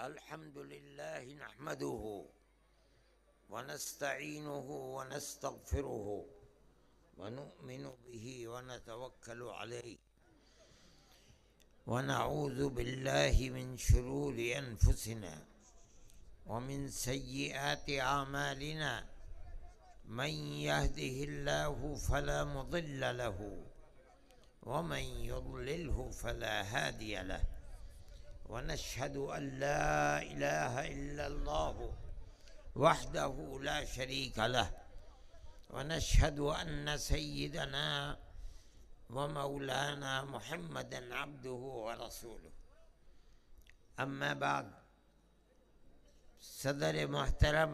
الحمد لله نحمده ونستعينه ونستغفره ونؤمن به ونتوكل عليه ونعوذ بالله من شرور أنفسنا ومن سيئات أعمالنا من يهده الله فلا مضل له ومن يضلله فلا هادي له ونشهد أن لا إله إلا الله وحده لا شريك له ونشهد أن سيدنا ومولانا محمدا عبده ورسوله أما بعد صدر محترم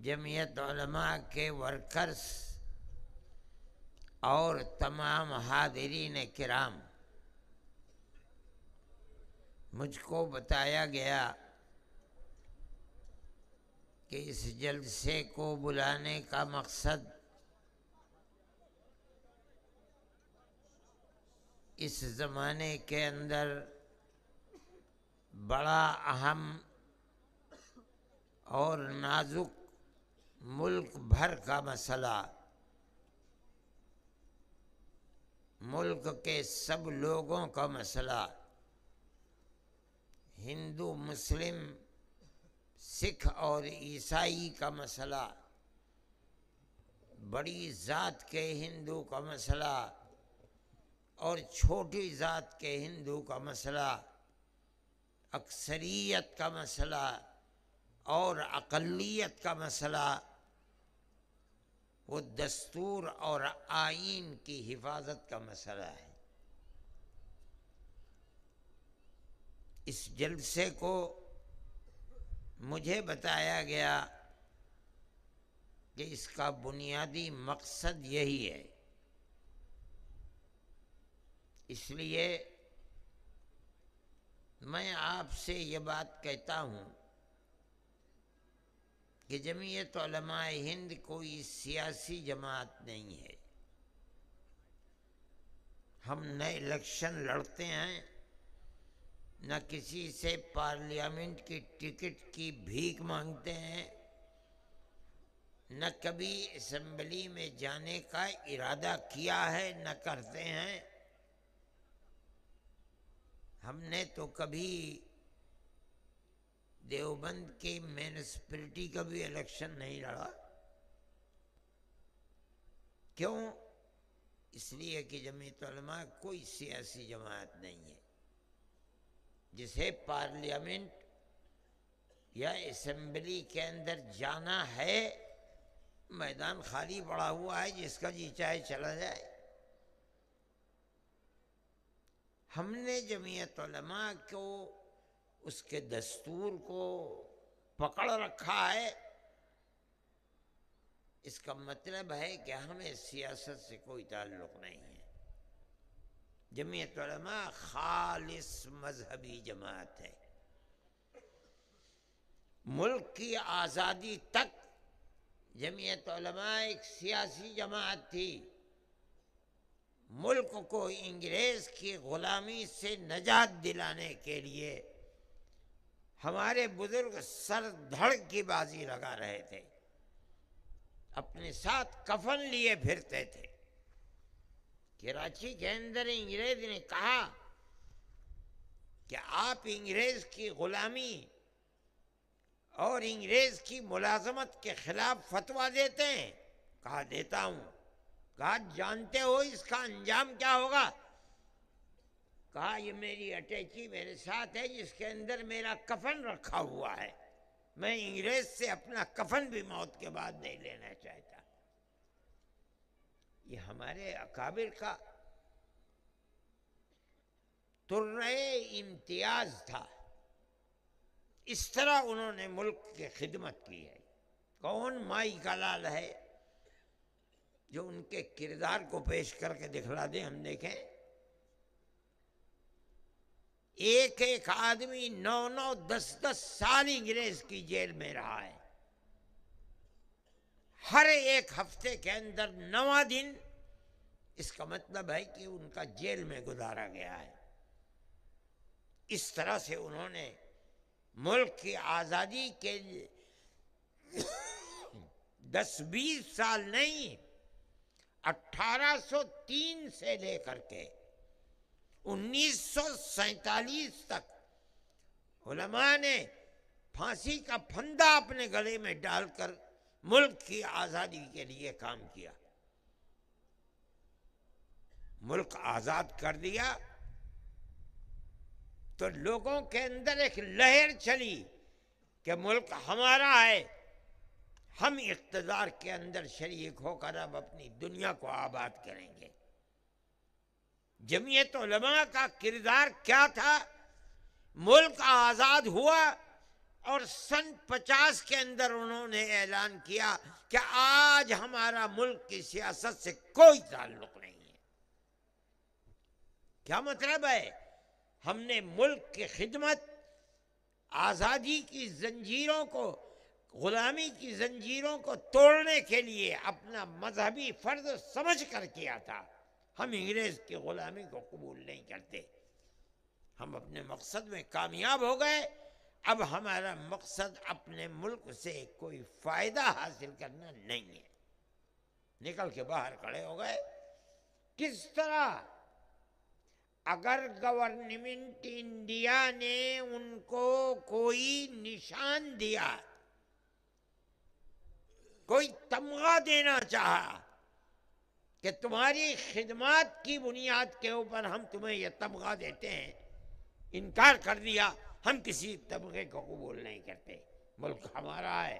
جمعیت علماء کے ورکرز اور تمام حاضرین کرام، مجھ کو بتایا گیا کہ اس جلسے کو بلانے کا مقصد اس زمانے کے اندر بڑا اہم اور نازک ملک بھر کا مسئلہ، ملک کے سب لوگوں کا مسئلہ، ہندو مسلم سکھ اور عیسائی کا مسئلہ، بڑی ذات کے ہندو کا مسئلہ اور چھوٹی ذات کے ہندو کا مسئلہ، اکثریت کا مسئلہ اور اقلیت کا مسئلہ، وہ دستور اور آئین کی حفاظت کا مسئلہ ہے۔ اس جلسے کو مجھے بتایا گیا کہ اس کا بنیادی مقصد یہی ہے، اس لیے میں آپ سے یہ بات کہتا ہوں کہ جمعیت علماء ہند کوئی سیاسی جماعت نہیں ہے۔ ہم نہ الیکشن لڑتے ہیں، نہ کسی سے پارلیمنٹ کی ٹکٹ کی بھیک مانگتے ہیں، نہ کبھی اسمبلی میں جانے کا ارادہ کیا ہے، نہ کرتے ہیں۔ ہم نے تو کبھی دیوبند کی میونسپلٹی کا بھی الیکشن نہیں لڑا۔ کیوں؟ اس لیے کہ جمعیت علماء کوئی سیاسی جماعت نہیں ہے۔ جسے پارلیمنٹ یا اسمبلی کے اندر جانا ہے، میدان خالی پڑا ہوا ہے، جس کا جی چاہے چلا جائے۔ ہم نے جمعیت علماء کو، اس کے دستور کو پکڑ رکھا ہے۔ اس کا مطلب ہے کہ ہمیں سیاست سے کوئی تعلق نہیں ہے۔ جمعیت علماء خالص مذہبی جماعت ہے۔ ملک کی آزادی تک جمعیت علماء ایک سیاسی جماعت تھی۔ ملک کو انگریز کی غلامی سے نجات دلانے کے لیے ہمارے بزرگ سر دھڑ کی بازی لگا رہے تھے، اپنے ساتھ کفن لیے پھرتے تھے۔ کراچی کے اندر انگریز نے کہا کہ آپ انگریز کی غلامی اور انگریز کی ملازمت کے خلاف فتویٰ دیتے ہیں؟ کہا دیتا ہوں۔ کہا جانتے ہو اس کا انجام کیا ہوگا؟ کہا یہ میری اٹیچی میرے ساتھ ہے، جس کے اندر میرا کفن رکھا ہوا ہے، میں انگریز سے اپنا کفن بھی موت کے بعد نہیں لینا چاہتا۔ یہ ہمارے اکابر کا ترے امتیاز تھا۔ اس طرح انہوں نے ملک کی خدمت کی ہے۔ کون مائی کا لال ہے جو ان کے کردار کو پیش کر کے دکھلا دیں، ہم دیکھیں۔ ایک ایک آدمی 9 10 سال انگریز کی جیل میں رہا ہے۔ ہر ایک ہفتے کے اندر 9واں دن، اس کا مطلب ہے کہ ان کا جیل میں گزارا گیا ہے۔ اس طرح سے انہوں نے ملک کی آزادی کے لیے 10-20 سال نہیں، 1803 سے لے کر کے 1947 تک علماء نے پھانسی کا پھندا اپنے گلے میں ڈال کر ملک کی آزادی کے لیے کام کیا. ملک آزاد کر دیا تو لوگوں کے اندر ایک لہر چلی کہ ملک ہمارا ہے، ہم اقتدار کے اندر شریک ہو کر اب اپنی دنیا کو آباد کریں گے. جمعیت علماء کا کردار کیا تھا؟ ملک آزاد ہوا اور سن 50 کے اندر انہوں نے اعلان کیا کہ آج ہمارا ملک کی سیاست سے کوئی تعلق نہیں ہے. کیا مطلب ہے؟ ہم نے ملک کی خدمت، آزادی کی زنجیروں کو، غلامی کی زنجیروں کو توڑنے کے لیے اپنا مذہبی فرض سمجھ کر کیا تھا. ہم انگریز کی غلامی کو قبول نہیں کرتے. ہم اپنے مقصد میں کامیاب ہو گئے. اب ہمارا مقصد اپنے ملک سے کوئی فائدہ حاصل کرنا نہیں ہے. نکل کے باہر کھڑے ہو گئے. کس طرح؟ اگر گورنمنٹ انڈیا نے ان کو کوئی نشان دیا، کوئی تمغہ دینا چاہا کہ تمہاری خدمات کی بنیاد کے اوپر ہم تمہیں یہ تمغہ دیتے ہیں، انکار کر دیا، ہم کسی تمغے کو قبول نہیں کرتے. ملک ہمارا ہے،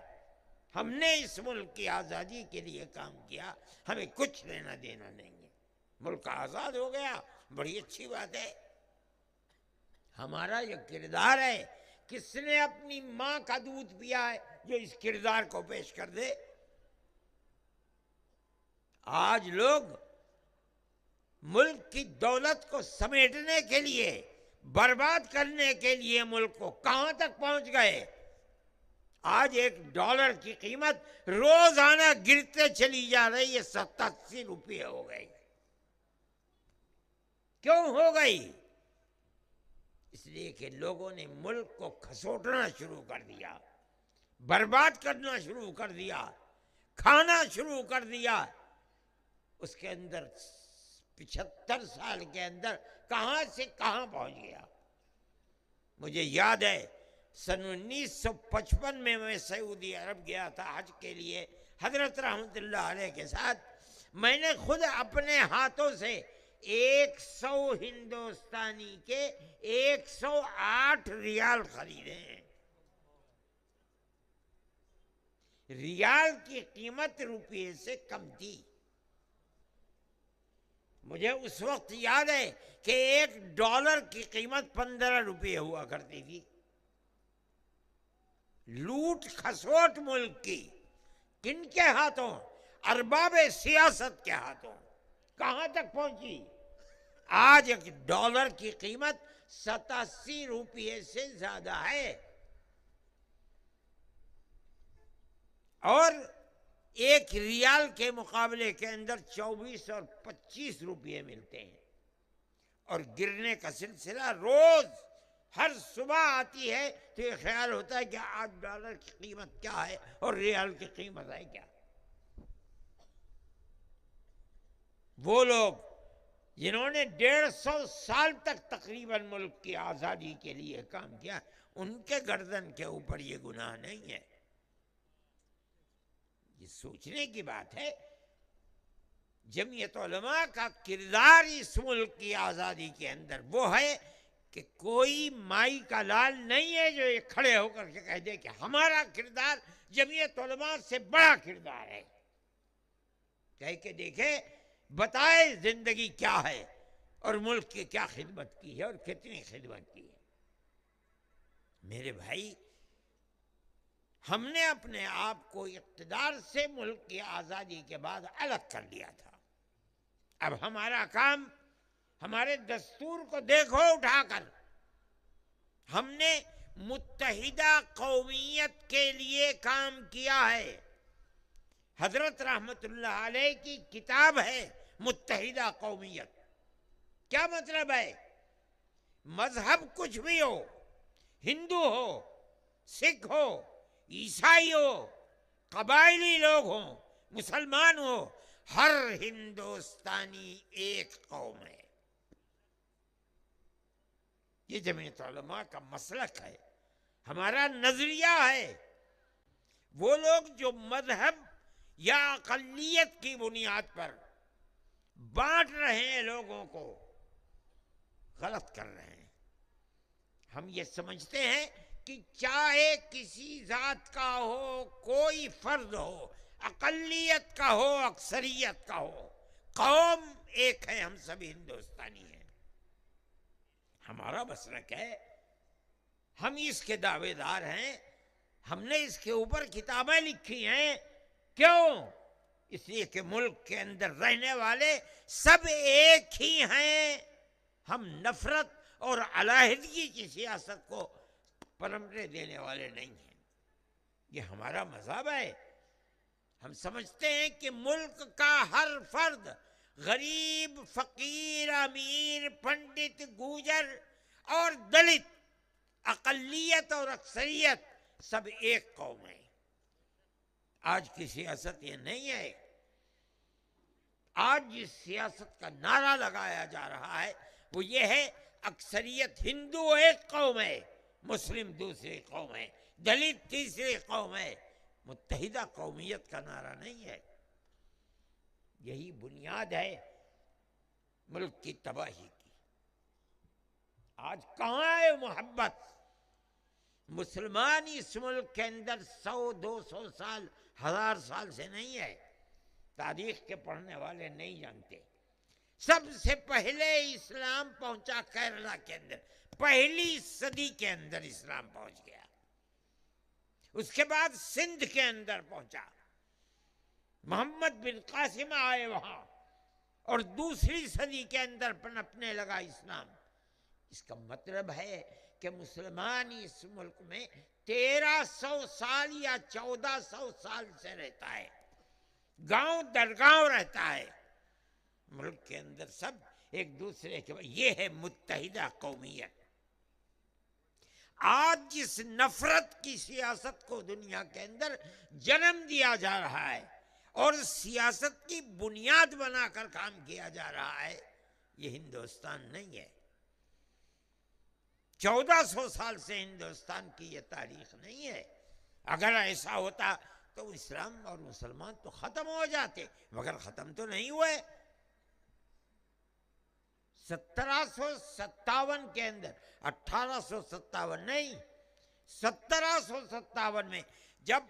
ہم نے اس ملک کی آزادی کے لیے کام کیا، ہمیں کچھ لینا دینا نہیں ہے. ملک آزاد ہو گیا، بڑی اچھی بات ہے. ہمارا یہ کردار ہے. کس نے اپنی ماں کا دودھ پیا ہے جو اس کردار کو پیش کر دے؟ آج لوگ ملک کی دولت کو سمیٹنے کے لیے، برباد کرنے کے لیے ملک کو کہاں تک پہنچ گئے؟ آج $1 کی قیمت روزانہ گرتے چلی جا رہی ہے، 87 روپے ہو گئی. کیوں ہو گئی؟ اس لیے کہ لوگوں نے ملک کو کھسوٹنا شروع کر دیا، برباد کرنا شروع کر دیا، کھانا شروع کر دیا. اس کے اندر 75 سال کے اندر کہاں سے کہاں پہنچ گیا. مجھے یاد ہے سن 1955 میں سعودی عرب گیا تھا حج کے لیے حضرت رحمت اللہ علیہ کے ساتھ. میں نے خود اپنے ہاتھوں سے 100 ہندوستانی کے 108 ریال خریدے ہیں. ریال کی قیمت روپے سے کم تھی. مجھے اس وقت یاد ہے کہ $1 کی قیمت 15 روپے ہوا کرتی تھی. لوٹ کھسوٹ ملک کی کن کے ہاتھوں؟ ارباب سیاست کے ہاتھوں. کہاں تک پہنچی؟ آج $1 کی قیمت 87 روپے سے زیادہ ہے اور 1 ریال کے مقابلے کے اندر 24 اور 25 روپے ملتے ہیں. اور گرنے کا سلسلہ روز ہر صبح آتی ہے تو یہ خیال ہوتا ہے کہ آج $1 کی قیمت کیا ہے اور ریال کی قیمت ہے کیا. وہ لوگ جنہوں نے 150 سال تک تقریباً ملک کی آزادی کے لیے کام کیا، ان کے گردن کے اوپر یہ گناہ نہیں ہے. یہ سوچنے کی بات ہے. جمعیت علماء کا کردار اس ملک کی آزادی کے اندر وہ ہے کہ کوئی مائی کا لال نہیں ہے جو یہ کھڑے ہو کر کے کہہ دے کہ ہمارا کردار جمعیت علماء سے بڑا کردار ہے. کہہ کے دیکھے، بتائے زندگی کیا ہے اور ملک کی کیا خدمت کی ہے اور کتنی خدمت کی ہے. میرے بھائی، ہم نے اپنے آپ کو اقتدار سے ملک کی آزادی کے بعد الگ کر لیا تھا. اب ہمارا کام، ہمارے دستور کو دیکھو اٹھا کر، ہم نے متحدہ قومیت کے لیے کام کیا ہے. حضرت رحمت اللہ علیہ کی کتاب ہے متحدہ قومیت. کیا مطلب ہے؟ مذہب کچھ بھی ہو، ہندو ہو، سکھ ہو، عیسائی ہو، قبائلی لوگ ہوں، مسلمان ہو، ہر ہندوستانی ایک قوم ہے۔ یہ جمعیت علماء کا مسلک ہے، ہمارا نظریہ ہے۔ وہ لوگ جو مذہب یا اقلیت کی بنیاد پر بانٹ رہے ہیں لوگوں کو، غلط کر رہے ہیں۔ ہم یہ سمجھتے ہیں کہ چاہے کسی ذات کا ہو، کوئی فرد ہو، اقلیت کا ہو، اکثریت کا ہو، قوم ایک ہے، ہم سبھی ہندوستانی ہیں۔ ہمارا مسلک ہے، ہم اس کے دعوے دار ہیں، ہم نے اس کے اوپر کتابیں لکھی ہیں۔ کیوں؟ اس لیے کہ ملک کے اندر رہنے والے سب ایک ہی ہیں۔ ہم نفرت اور علیحدگی کی سیاست کو پرمپرے دینے والے نہیں ہیں۔ یہ ہمارا مذہب ہے۔ ہم سمجھتے ہیں کہ ملک کا ہر فرد، غریب، فقیر، امیر، پنڈت، گوجر اور دلت، اقلیت اور اکثریت، سب ایک قوم ہے۔ آج کی سیاست یہ نہیں ہے۔ آج جس سیاست کا نعرہ لگایا جا رہا ہے وہ یہ ہے، اکثریت ہندو ایک قوم ہے، مسلم دوسری قوم ہے، دلت تیسری قوم ہے۔ متحدہ قومیت کا نعرہ نہیں ہے۔ یہی بنیاد ہے ملک کی تباہی کی۔ آج کہاں ہے محبت؟ مسلمان اس ملک کے اندر 100-200 سال، 1000 سال سے نہیں ہے۔ تاریخ کے پڑھنے والے نہیں جانتے۔ سب سے پہلے اسلام پہنچا کیرلا کے اندر، پہلی صدی کے اندر اسلام پہنچ گیا۔ اس کے بعد سندھ کے اندر پہنچا، محمد بن قاسم آئے وہاں، اور دوسری صدی کے اندر پنپنے لگا اسلام۔ اس کا مطلب ہے کہ مسلمان اس ملک میں 1300 سال یا 1400 سال سے رہتا ہے، گاؤں در گاؤں رہتا ہے۔ ملک کے اندر سب ایک دوسرے کے، یہ ہے متحدہ قومیت۔ آج جس نفرت کی سیاست کو دنیا کے اندر جنم دیا جا رہا ہے اور سیاست کی بنیاد بنا کر کام کیا جا رہا ہے، یہ ہندوستان نہیں ہے۔ 1400 سال سے ہندوستان کی یہ تاریخ نہیں ہے۔ اگر ایسا ہوتا تو اسلام اور مسلمان تو ختم ہو جاتے، مگر ختم تو نہیں ہوئے۔ 1757 کے اندر، 1857 نہیں، 1757 میں جب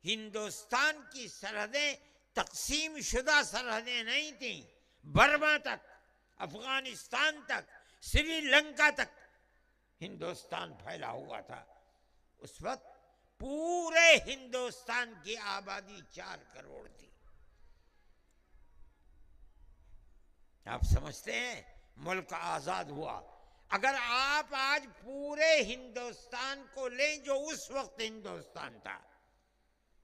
ہندوستان کی سرحدیں تقسیم شدہ سرحدیں نہیں تھیں، برما تک، افغانستان تک، سری لنکا تک ہندوستان پھیلا ہوا تھا۔ اس وقت پورے ہندوستان کی آبادی 4 کروڑ تھی۔ آپ سمجھتے ہیں ملک آزاد ہوا؟ اگر آپ آج پورے ہندوستان کو لیں جو اس وقت ہندوستان تھا،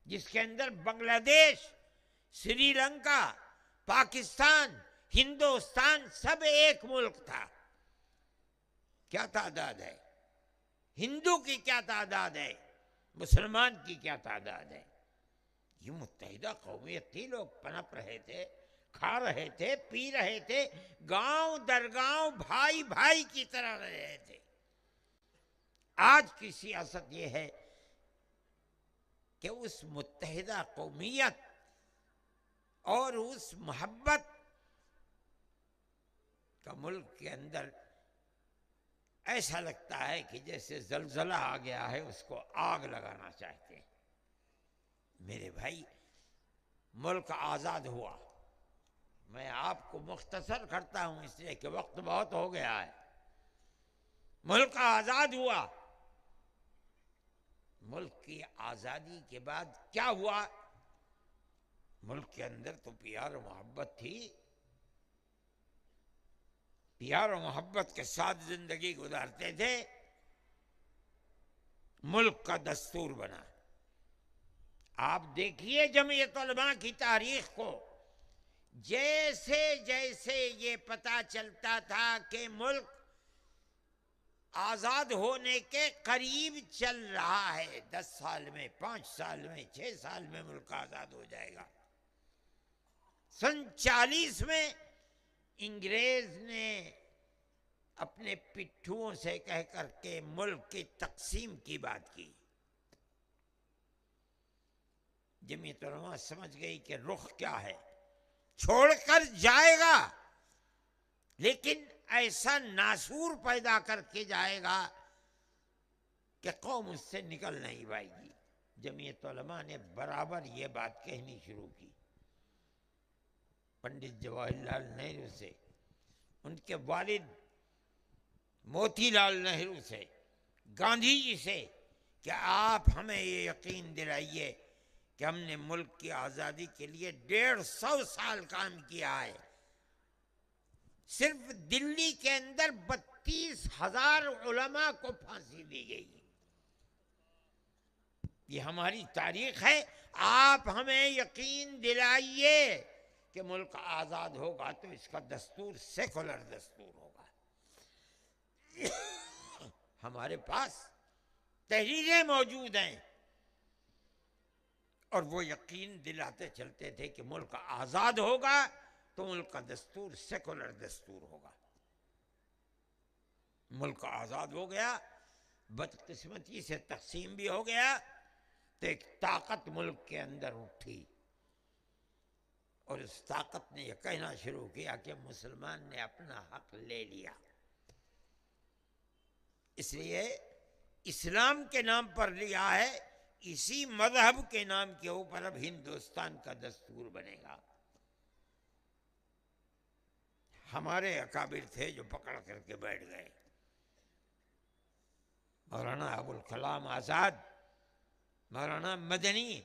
جس کے اندر بنگلہ دیش، سری لنکا، پاکستان، ہندوستان سب ایک ملک تھا، کیا تعداد ہے؟ ہندو کی کیا تعداد ہے؟ مسلمان کی کیا تعداد ہے؟ یہ متحدہ قومیت تھی، لوگ پنپ رہے تھے، کھا رہے تھے، پی رہے تھے، گاؤں در گاؤں بھائی بھائی کی طرح رہ رہے تھے۔ آج کی سیاست یہ ہے کہ اس متحدہ قومیت اور اس محبت کا ملک کے اندر ایسا لگتا ہے کہ جیسے زلزلہ آ گیا ہے، اس کو آگ لگانا چاہتے ہیں۔ میرے بھائی، ملک آزاد ہوا۔ میں آپ کو مختصر کرتا ہوں اس لیے کہ وقت بہت ہو گیا ہے۔ ملک آزاد ہوا۔ ملک کی آزادی کے بعد کیا ہوا؟ ملک کے اندر تو پیار و محبت تھی، پیار و محبت کے ساتھ زندگی گزارتے تھے۔ ملک کا دستور بنا۔ آپ دیکھیے جمعیت علماء کی تاریخ کو، جیسے جیسے یہ پتہ چلتا تھا کہ ملک آزاد ہونے کے قریب چل رہا ہے. 10 سال میں، 5 سال میں، 6 سال میں ملک آزاد ہو جائے گا. 47 میں انگریز نے اپنے پٹھوؤں سے کہہ کر کے ملک کی تقسیم کی بات کی. جمعیت علماء سمجھ گئی کہ رخ کیا ہے، چھوڑ کر جائے گا لیکن ایسا ناسور پیدا کر کے جائے گا کہ قوم اس سے نکل نہیں پائے گی. جمعیت علماء نے برابر یہ بات کہنی شروع کی. پنڈت جواہر لال نہرو سے، ان کے والد موتی لال نہرو سے، گاندھی جی سے، کہ آپ ہمیں یہ یقین دلائیے کہ ہم نے ملک کی آزادی کے لیے 150 سال کام کیا ہے. صرف دلی کے اندر 32,000 علماء کو پھانسی دی گئی. یہ ہماری تاریخ ہے. آپ ہمیں یقین دلائیے کہ ملک آزاد ہوگا تو اس کا دستور سیکولر دستور ہوگا. ہمارے پاس تحریریں موجود ہیں اور وہ یقین دلاتے چلتے تھے کہ ملک آزاد ہوگا تو ملک کا دستور سیکولر دستور ہوگا. ملک آزاد ہو گیا، بدقسمتی سے تقسیم بھی ہو گیا تو ایک طاقت ملک کے اندر اٹھی اور اس طاقت نے یہ کہنا شروع کیا کہ مسلمان نے اپنا حق لے لیا. اس لیے اسلام کے نام پر لیا ہے، اسی مذہب کے نام کے اوپر اب ہندوستان کا دستور بنے گا. ہمارے اکابر تھے جو پکڑ کر کے بیٹھ گئے. مولانا ابوالکلام آزاد، مولانا مدنی،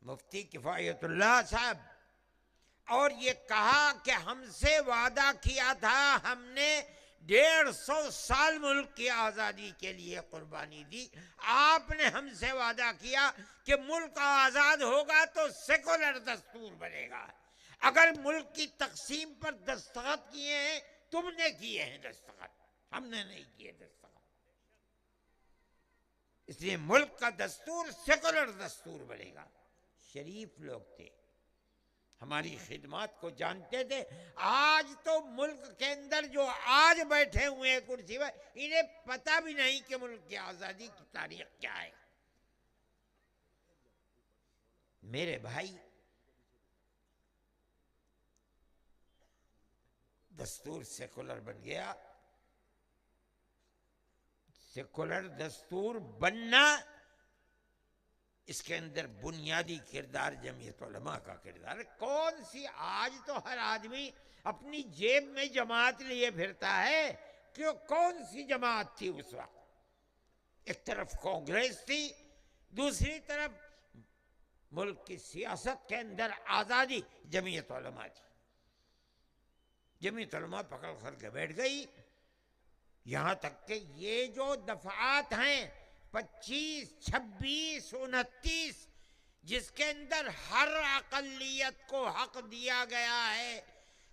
مفتی کفایت اللہ صاحب، اور یہ کہا کہ ہم سے وعدہ کیا تھا، ہم نے 150 سال ملک کی آزادی کے لیے قربانی دی. آپ نے ہم سے وعدہ کیا کہ ملک آزاد ہوگا تو سیکولر دستور بنے گا. اگر ملک کی تقسیم پر دستخط کیے ہیں، تم نے کیے ہیں دستخط، ہم نے نہیں کیے دستخط. اس لیے ملک کا دستور سیکولر دستور بنے گا. شریف لوگ تھے، ہماری خدمات کو جانتے تھے. آج تو ملک کے اندر جو آج بیٹھے ہوئے ہیں کرسی پر، انہیں پتہ بھی نہیں کہ ملک کی آزادی کی تاریخ کیا ہے. میرے بھائی، دستور سیکولر بن گیا. سیکولر دستور بننا، اس کے اندر بنیادی کردار جمعیت علماء کا کردار ہے. کون سی، آج تو ہر آدمی اپنی جیب میں جماعت لیے پھرتا ہے. کون سی جماعت تھی اس وقت؟ ایک طرف کانگریس تھی، دوسری طرف ملک کی سیاست کے اندر آزادی جمعیت علماء تھی. جمعیت علماء پکڑ کر کے بیٹھ گئی. یہاں تک کہ یہ جو دفعات ہیں 25، 26، 29، جس کے اندر ہر اقلیت کو حق دیا گیا ہے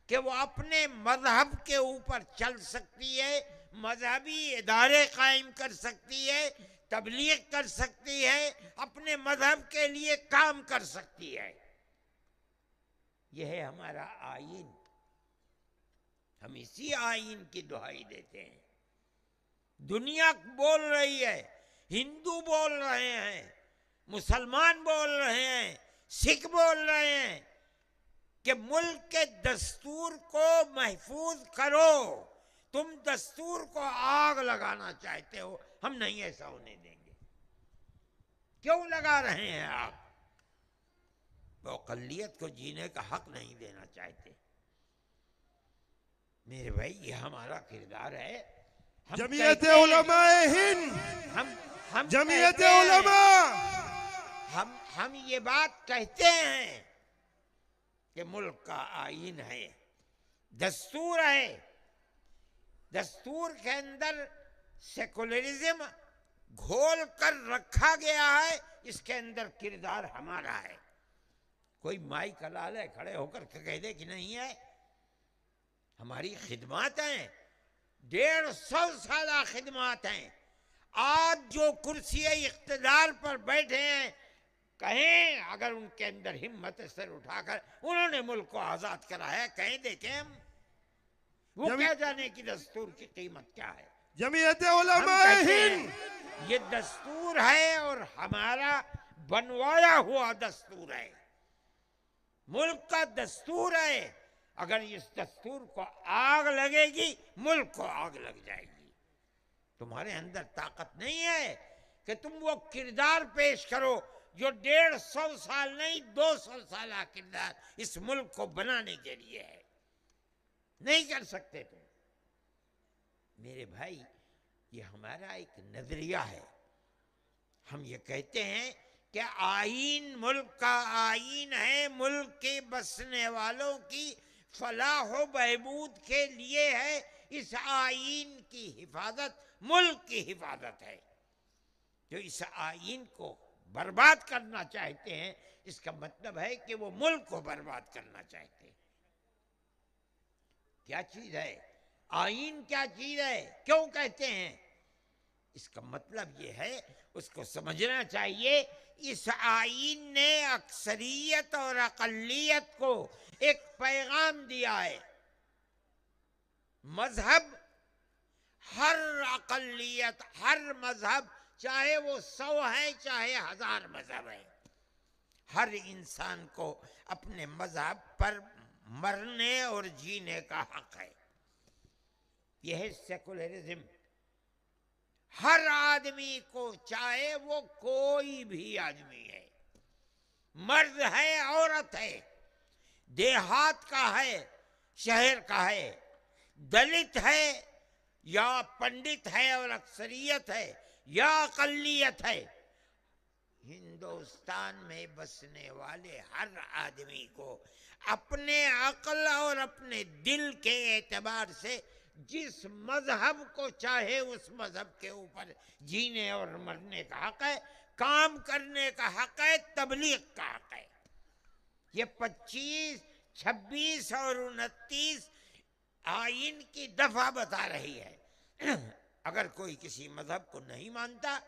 کہ وہ اپنے مذہب کے اوپر چل سکتی ہے، مذہبی ادارے قائم کر سکتی ہے، تبلیغ کر سکتی ہے، اپنے مذہب کے لیے کام کر سکتی ہے. یہ ہے ہمارا آئین. ہم اسی آئین کی دہائی دیتے ہیں. دنیا بول رہی ہے، ہندو بول رہے ہیں، مسلمان بول رہے ہیں، سکھ بول رہے ہیں کہ ملک کے دستور کو محفوظ کرو. تم دستور کو آگ لگانا چاہتے ہو، ہم نہیں ایسا ہونے دیں گے. کیوں لگا رہے ہیں آگ؟ وہ اقلیت کو جینے کا حق نہیں دینا چاہتے. میرے بھائی، یہ ہمارا کردار ہے. جمعیت علماء ہند، جمعیت علماء، ہم یہ بات کہتے ہیں کہ ملک کا آئین ہے، دستور ہے. دستور کے اندر سیکولرزم گھول کر رکھا گیا ہے. اس کے اندر کردار ہمارا ہے. کوئی مائی کلال ہے کھڑے ہو کر کہہ دے کہ نہیں ہے. ہماری خدمات ہیں، 150 سالہ خدمات ہیں. آج جو کرسی اقتدار پر بیٹھے ہیں، کہیں اگر ان کے اندر ہمت سر اٹھا کر انہوں نے ملک کو آزاد کرا ہے، کہیں دیکھیں ہم. وہ کیا جانے کی دستور کی قیمت کیا ہے. جمعیت ہم علماء کہتے ہیں ہند یہ دستور ہے اور ہمارا بنوایا ہوا دستور ہے، ملک کا دستور ہے. اگر اس دستور کو آگ لگے گی ملک کو آگ لگ جائے گی. تمہارے اندر طاقت نہیں ہے کہ تم وہ کردار پیش کرو جو 150 سال نہیں 200 سالہ کردار اس ملک کو بنانے کے لیے ہے. نہیں کر سکتے تم. میرے بھائی، یہ ہمارا ایک نظریہ ہے. ہم یہ کہتے ہیں کہ آئین ملک کا آئین ہے، ملک کے بسنے والوں کی فلاح و بہبود کے لیے ہے. اس آئین کی حفاظت ملک کی حفاظت ہے. جو اس آئین کو برباد کرنا چاہتے ہیں، اس کا مطلب ہے کہ وہ ملک کو برباد کرنا چاہتے ہیں. کیا چیز ہے آئین؟ کیا چیز ہے؟ کیوں کہتے ہیں؟ اس کا مطلب یہ ہے، اس کو سمجھنا چاہیے. اس آئین نے اکثریت اور اقلیت کو ایک پیغام دیا ہے. مذہب، ہر اقلیت، ہر مذہب، چاہے وہ 100 ہے چاہے 1000 مذہب ہے، ہر انسان کو اپنے مذہب پر مرنے اور جینے کا حق ہے. یہ ہے سیکولرزم. ہر آدمی کو، چاہے وہ کوئی بھی آدمی ہے، مرد ہے عورت ہے، دیہات کا ہے شہر کا ہے، دلت ہے یا پنڈت ہے اور اکثریت ہے یا اقلیت ہے، ہندوستان میں بسنے والے ہر آدمی کو اپنے عقل اور اپنے دل کے اعتبار سے جس مذہب کو چاہے اس مذہب کے اوپر جینے اور مرنے کا حق ہے، کام کرنے کا حق ہے، تبلیغ کا حق ہے. یہ 25، 26 اور 29 آئین کی دفعہ بتا رہی ہے. اگر کوئی کسی مذہب کو نہیں مانتا،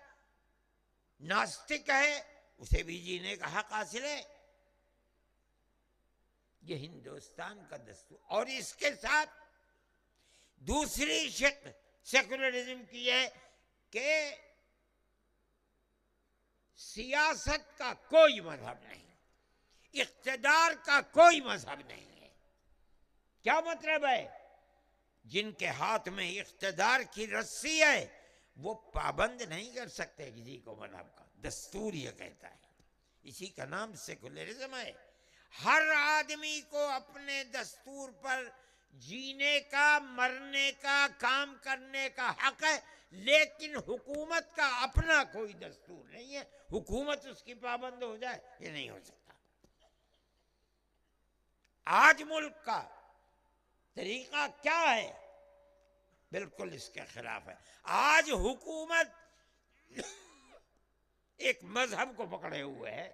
ناستک ہے، اسے بھی جینے کا حق حاصل ہے. یہ ہندوستان کا دستور. اور اس کے ساتھ دوسری شق سیکولرزم کی ہے کہ سیاست کا کوئی مذہب نہیں، اقتدار کا کوئی مذہب نہیں ہے. کیا مطلب ہے؟ جن کے ہاتھ میں اقتدار کی رسی ہے وہ پابند نہیں کر سکتے کسی کو مذہب کا. دستور یہ کہتا ہے. اسی کا نام سیکولرزم ہے. ہر آدمی کو اپنے دستور پر جینے کا، مرنے کا، کام کرنے کا حق ہے، لیکن حکومت کا اپنا کوئی دستور نہیں ہے. حکومت اس کی پابند ہو جائے، یہ نہیں ہو سکتا. آج ملک کا طریقہ کیا ہے؟ بالکل اس کے خلاف ہے. آج حکومت ایک مذہب کو پکڑے ہوئے ہے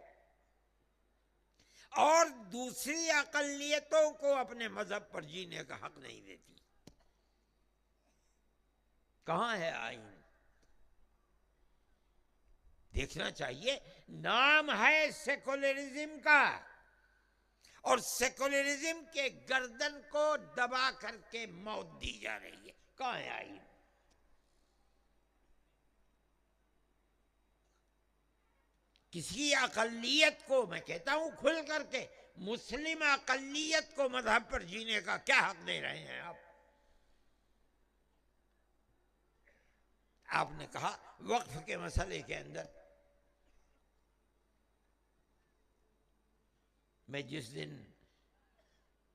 اور دوسری اقلیتوں کو اپنے مذہب پر جینے کا حق نہیں دیتی. کہاں ہے آئین؟ دیکھنا چاہیے. نام ہے سیکولرزم کا، اور سیکولرزم کے گردن کو دبا کر کے موت دی جا رہی ہے. کہاں ہے آئین؟ کسی اقلیت کو، میں کہتا ہوں کھل کر کے، مسلم اقلیت کو مذہب پر جینے کا کیا حق دے رہے ہیں آپ؟ آپ نے کہا وقف کے مسئلے کے اندر، میں جس دن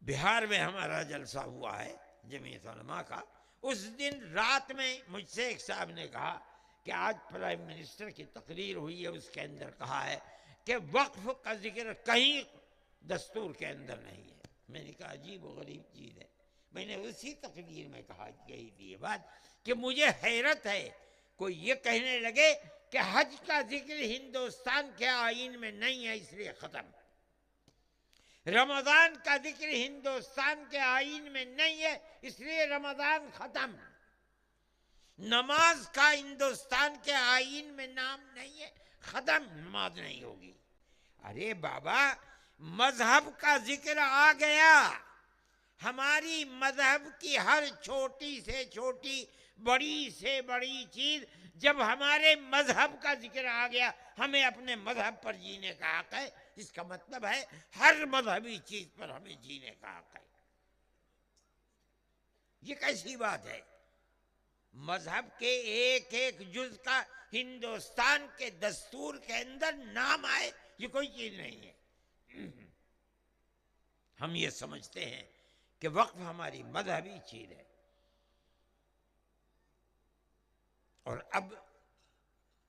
بہار میں ہمارا جلسہ ہوا ہے جمعیت علماء کا، اس دن رات میں مجھ سے ایک صاحب نے کہا کہ آج پرائم منسٹر کی تقریر ہوئی ہے، اس کے اندر کہا ہے کہ وقف کا ذکر کہیں دستور کے اندر نہیں ہے. میں نے کہا عجیب و غریب چیز ہے. میں نے اسی تقریر میں کہا یہی تھی یہ بات کہ مجھے حیرت ہے کوئی یہ کہنے لگے کہ حج کا ذکر ہندوستان کے آئین میں نہیں ہے اس لیے ختم، رمضان کا ذکر ہندوستان کے آئین میں نہیں ہے اس لیے رمضان ختم. نماز کا ہندوستان کے آئین میں نام نہیں ہے، ختم، نماز نہیں ہوگی۔ ارے بابا مذہب کا ذکر آ گیا، ہماری مذہب کی ہر چھوٹی سے چھوٹی، بڑی سے بڑی چیز جب ہمارے مذہب کا ذکر آ گیا، ہمیں اپنے مذہب پر جینے کا حق ہے۔ اس کا مطلب ہے ہر مذہبی چیز پر ہمیں جینے کا حق ہے۔ یہ کیسی بات ہے؟ مذہب کے ایک ایک جز کا ہندوستان کے دستور کے اندر نام آئے، یہ کوئی چیز نہیں ہے۔ ہم یہ سمجھتے ہیں کہ وقف ہماری مذہبی چیز ہے، اور اب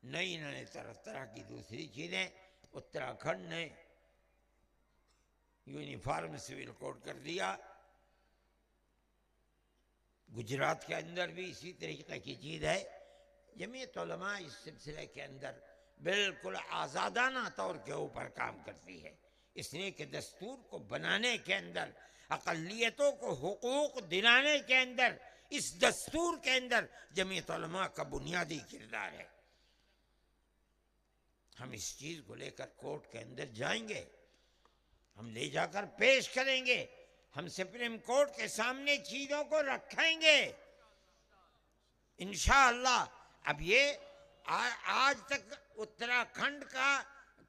نئی نئے طرح طرح کی دوسری چیزیں، اتراکھنڈ نے یونیفارم سول کوڈ کر دیا، گجرات کے اندر بھی اسی طریقے کی چیز ہے۔ جمعیت علماء اس سلسلے کے اندر بالکل آزادانہ طور کے اوپر کام کرتی ہے، اس لیے کہ دستور کو بنانے کے اندر، اقلیتوں کو حقوق دلانے کے اندر، اس دستور کے اندر جمعیت علماء کا بنیادی کردار ہے۔ ہم اس چیز کو لے کر کورٹ کے اندر جائیں گے، ہم لے جا کر پیش کریں گے، ہم سپریم کورٹ کے سامنے چیزوں کو رکھیں گے انشاءاللہ۔ اب یہ آج تک اتراکھنڈ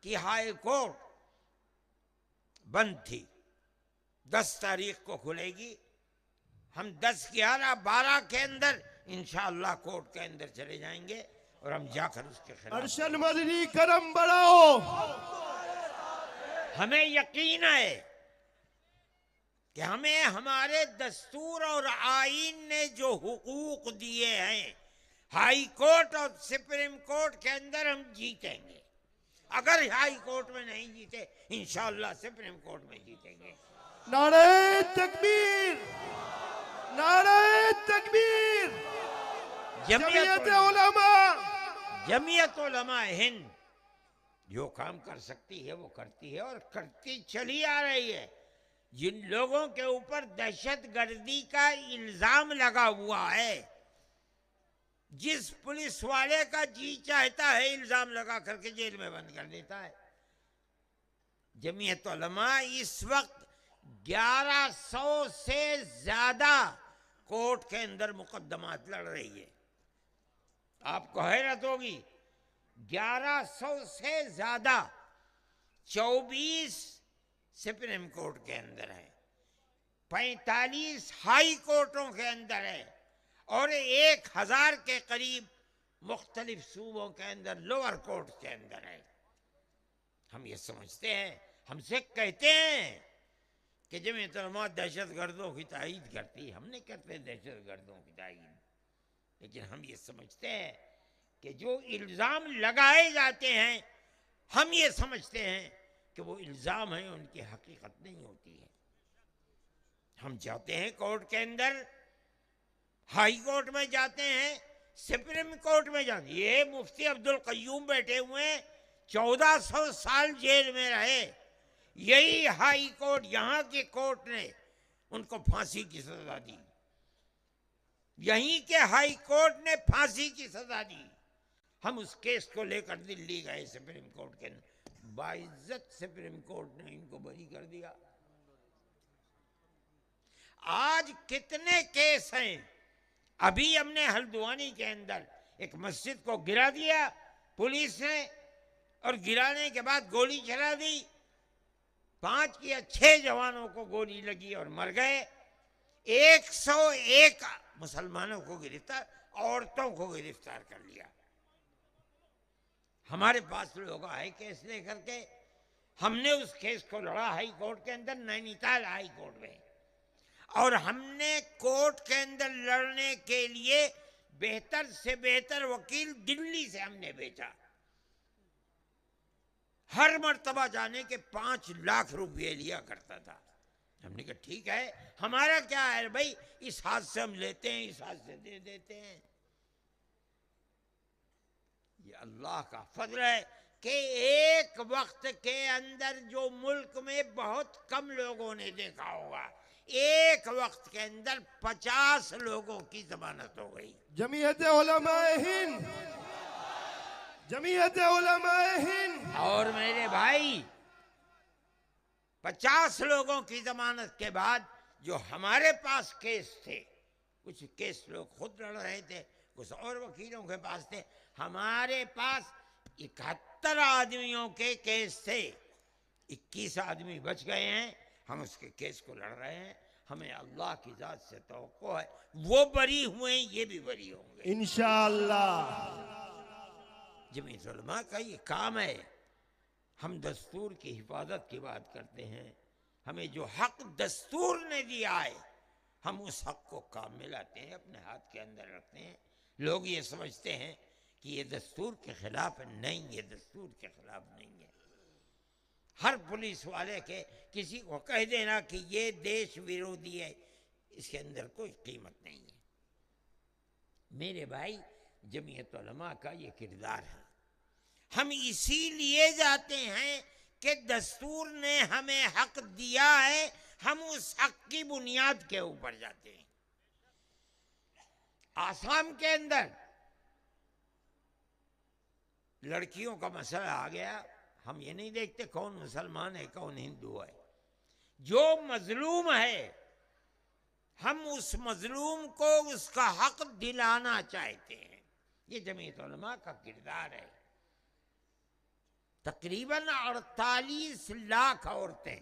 کی ہائی کورٹ بند تھی، 10 تاریخ کو کھلے گی، ہم 10، 11، 12 کے اندر انشاءاللہ کورٹ کے اندر چلے جائیں گے، اور ہم جا کر اس کے خلاف ارشد مدنی کرم بڑھاؤ۔ ہمیں یقین ہے کہ ہمیں ہمارے دستور اور آئین نے جو حقوق دیے ہیں، ہائی کورٹ اور سپریم کورٹ کے اندر ہم جیتیں گے۔ اگر ہائی کورٹ میں نہیں جیتے، انشاءاللہ سپریم کورٹ میں جیتیں گے۔ نعرہ تکبیر، نعرہ تکبیر، جمعیت علماء، جمعیت علماء ہند جو کام کر سکتی ہے وہ کرتی ہے، اور کرتی چلی آ رہی ہے۔ جن لوگوں کے اوپر دہشت گردی کا الزام لگا ہوا ہے، جس پولیس والے کا جی چاہتا ہے الزام لگا کر کے جیل میں بند کر دیتا ہے۔ جمعیت علماء اس وقت 1100 سے زیادہ کورٹ کے اندر مقدمات لڑ رہی ہے۔ آپ کو حیرت ہوگی، 1100 سے زیادہ، 24 سپریم کورٹ کے اندر ہے، 45 ہائی کورٹوں کے اندر ہے، اور 1000 کے قریب مختلف صوبوں کے اندر لوور کورٹ کے اندر ہے۔ ہم یہ سمجھتے ہیں، ہم سے کہتے ہیں کہ جمعیت علماء دہشت گردوں کی تائید کرتی ہے، ہم نہیں کرتے دہشت گردوں کی تائید، لیکن ہم یہ سمجھتے ہیں کہ جو الزام لگائے جاتے ہیں، ہم یہ سمجھتے ہیں کہ وہ الزام ہیں، ان کی حقیقت نہیں ہوتی ہے۔ ہم جاتے ہیں کورٹ کے اندر، ہائی کورٹ میں جاتے ہیں، سپریم کورٹ میں جاتے ہیں۔ یہ مفتی عبدالقیوم بیٹھے ہوئے ہیں، 1400 سال جیل میں رہے، یہی ہائی کورٹ، یہاں کی کورٹ نے ان کو پھانسی کی سزا دی، یہیں کے ہائی کورٹ نے پھانسی کی سزا دی۔ ہم اس کیس کو لے کر دلی گئے سپریم کورٹ کے اندر، باعزت سپریم کورٹ نے ان کو بری کر دیا۔ آج کتنے کیس ہیں؟ ابھی ہم نے ہلدوانی کے اندر ایک مسجد کو گرا دیا پولیس نے، اور گرانے کے بعد گولی چلا دی، 5 یا 6 جوانوں کو گولی لگی اور مر گئے، 101 مسلمانوں کو گرفتار، عورتوں کو گرفتار کر لیا۔ ہمارے پاس لوگ آئے کیس لے کر کے، ہم نے اس کیس کو لڑا ہائی کورٹ کے اندر، نینی تال ہائی کورٹ میں، اور ہم نے کورٹ کے اندر لڑنے کے لیے بہتر سے بہتر وکیل دلی سے ہم نے بھیجا، ہر مرتبہ جانے کے 5 لاکھ روپے لیا کرتا تھا۔ ہم نے کہا ٹھیک ہے، ہمارا کیا ہے بھائی، اس ہاتھ سے ہم لیتے ہیں، اس ہاتھ سے دے دیتے ہیں۔ یہ اللہ کا فضل ہے کہ ایک وقت کے اندر جو ملک میں بہت کم لوگوں نے دیکھا ہوگا، ایک وقت کے اندر 50 لوگوں کی ضمانت ہو گئی. جمعیت علماء ہند، جمعیت علماء ہند. اور میرے بھائی 50 لوگوں کی ضمانت کے بعد جو ہمارے پاس کیس تھے، کچھ کیس لوگ خود لڑ رہے تھے، کچھ اور وکیلوں کے پاس تھے، ہمارے پاس 71 آدمیوں کے کیس تھے. 21 آدمی بچ گئے ہیں، ہم اس کے کیس کو لڑ رہے ہیں. ہمیں اللہ کی ذات سے توقع ہے وہ بری ہوئے ہیں، یہ بھی بری ہوں گے انشاءاللہ. جمعیت علماء کا یہ کام ہے. ہم دستور کی حفاظت کی بات کرتے ہیں. ہمیں جو حق دستور نے دیا ہے ہم اس حق کو کام میں لاتے ہیں، اپنے ہاتھ کے اندر رکھتے ہیں. لوگ یہ سمجھتے ہیں کہ یہ دستور کے خلاف ہے. نہیں، یہ دستور کے خلاف نہیں ہے. ہر پولیس والے کے کسی کو کہہ دینا کہ یہ دیش ویرودھی ہے، اس کے اندر کوئی قیمت نہیں ہے. میرے بھائی جمعیت علماء کا یہ کردار ہے. ہم اسی لیے جاتے ہیں کہ دستور نے ہمیں حق دیا ہے، ہم اس حق کی بنیاد کے اوپر جاتے ہیں. آسام کے اندر لڑکیوں کا مسئلہ آ گیا. ہم یہ نہیں دیکھتے کون مسلمان ہے کون ہندو ہے. جو مظلوم ہے ہم اس مظلوم کو اس کا حق دلانا چاہتے ہیں. یہ جمعیت علماء کا کردار ہے. تقریباً 48 لاکھ عورتیں.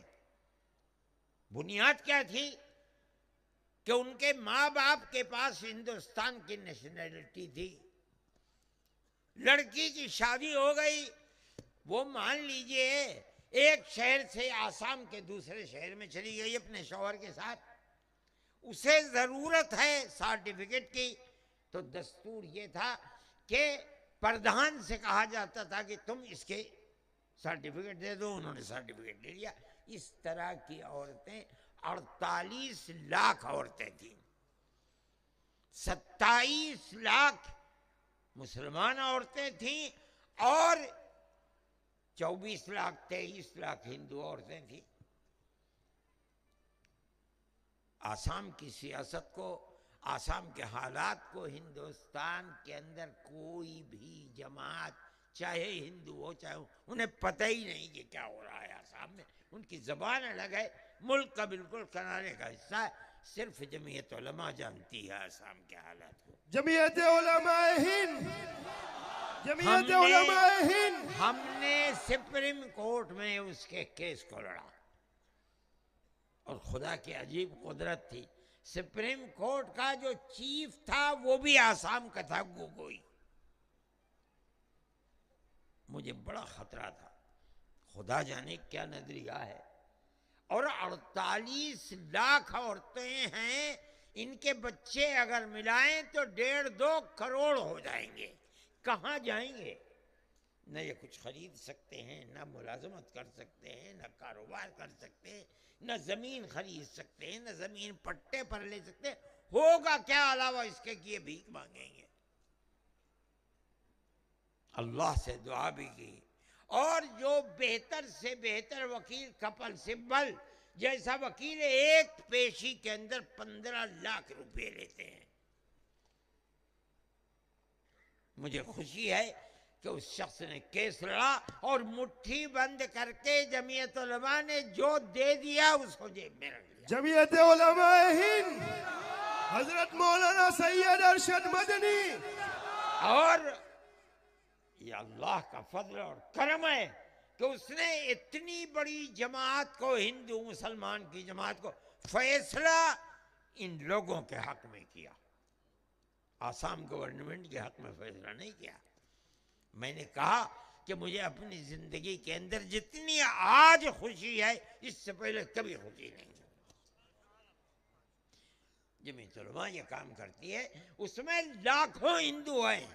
بنیاد کیا تھی کہ ان کے ماں باپ کے پاس ہندوستان کی نیشنلٹی تھی. لڑکی کی شادی ہو گئی، وہ مان لیجئے ایک شہر سے آسام کے دوسرے شہر میں چلی گئی اپنے شوہر کے ساتھ. اسے ضرورت ہے سرٹیفکیٹ کی، تو دستور یہ تھا کہ پردھان سے کہا جاتا تھا کہ تم اس کے سرٹیفکیٹ دے دو. انہوں نے سرٹیفکیٹ دے دیا. اس طرح کی عورتیں 48 لاکھ عورتیں تھیں. 27 لاکھ مسلمان عورتیں تھیں اور 24 لاکھ 23 لاکھ ہندو عورتیں تھیں. آسام کی سیاست کو، آسام کے حالات کو ہندوستان کے اندر کوئی بھی جماعت، چاہے ہندو ہو چاہے انہیں پتہ ہی نہیں کہ کیا ہو رہا ہے آسام میں. ان کی زبان الگ ہے، ملک کا بالکل کنارے کا حصہ ہے. صرف جمعیت علماء جانتی ہے آسام کے حالات کو. جمعیت علماء ہند، جمعیت علماء ہند. ہم نے سپریم کورٹ میں اس کے کیس کو لڑا اور خدا کی عجیب قدرت تھی. سپریم کورٹ کا جو چیف تھا وہ بھی آسام کا تھا، گوگوئی. مجھے بڑا خطرہ تھا، خدا جانے کیا نظریہ ہے. اور 48 لاکھ عورتیں ہیں، ان کے بچے اگر ملائیں تو 1.5-2 کروڑ ہو جائیں گے. کہاں جائیں گے؟ نہ یہ کچھ خرید سکتے ہیں، نہ ملازمت کر سکتے ہیں، نہ کاروبار کر سکتے ہیں، نہ زمین خرید سکتے ہیں، نہ زمین پٹے پر لے سکتے ہیں. ہوگا کیا علاوہ اس کے کہ یہ بھیک مانگیں گے. اللہ سے دعا بھی کی، اور جو بہتر سے بہتر وکیل کپل سبل جیسا وکیل ایک پیشی کے اندر 15 لاکھ روپے لیتے ہیں. مجھے خوشی ہے کہ اس شخص نے کیس لڑا اور مٹھی بند کر کے جمعیت علماء نے جو دے دیا اس کو جیب میں رکھ لیا. جمعیت علماء ہند حضرت مولانا سید ارشد مدنی. اور یہ اللہ کا فضل اور کرم ہے کہ اس نے اتنی بڑی جماعت کو، ہندو مسلمان کی جماعت کو، فیصلہ ان لوگوں کے حق میں کیا. آسام گورنمنٹ کے حق میں فیصلہ نہیں کیا. میں نے کہا کہ مجھے اپنی زندگی کے اندر جتنی آج خوشی ہے اس سے پہلے کبھی خوشی نہیں. جمعیت علماء یہ کام کرتی ہے، اس میں لاکھوں ہندو ہیں،